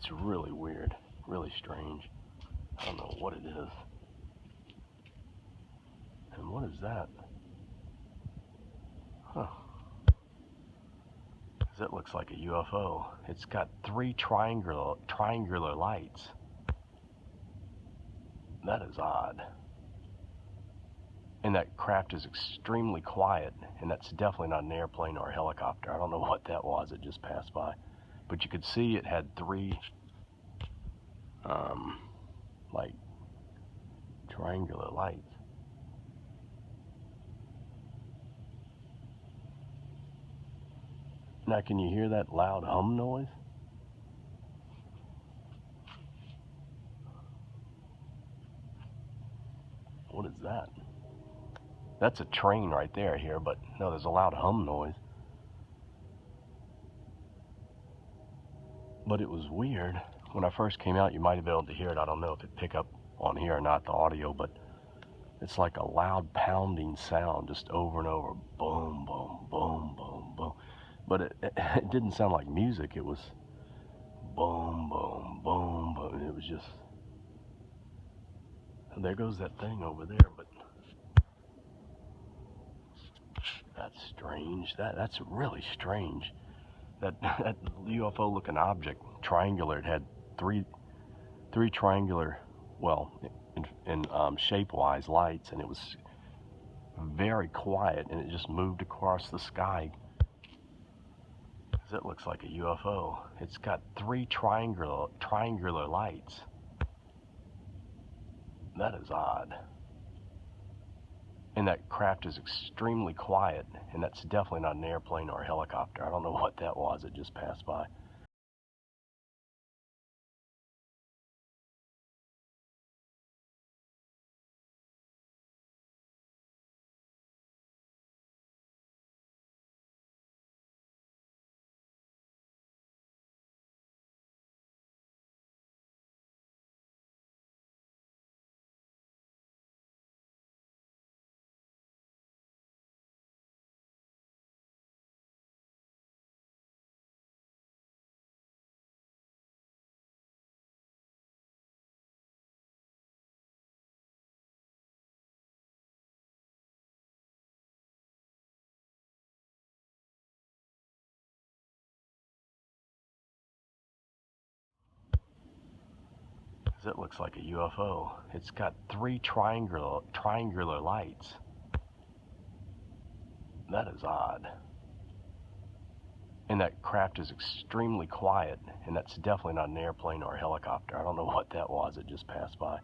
It's really weird, really strange. I don't know what it is. And what is that? Huh. That looks like a UFO. It's got three triangular lights. That is odd. And that craft is extremely quiet, and that's definitely not an airplane or a helicopter. I don't know what that was. It just passed by. But you could see it had three, like, triangular lights. Now, can you hear that loud hum noise? What is that? That's a train right there here, but no, there's a loud hum noise. But it was weird. When I first came out, you might have been able to hear it. I don't know if it picked up on here or not, the audio, but it's like a loud pounding sound just over and over. Boom, boom, boom, boom, boom. But it didn't sound like music. It was boom, boom, boom, boom. It was just, there goes that thing over there, but that's strange. That's really strange. That UFO looking object, triangular, it had three triangular, well, in shape-wise lights, and it was very quiet, and it just moved across the sky. It looks like a UFO. It's got three triangular lights. That is odd. And that craft is extremely quiet, and that's definitely not an airplane or a helicopter. I don't know what that was. It just passed by. It looks like a UFO. It's got three triangular lights. That is odd. And that craft is extremely quiet, and that's definitely not an airplane or a helicopter. I don't know what that was. It just passed by.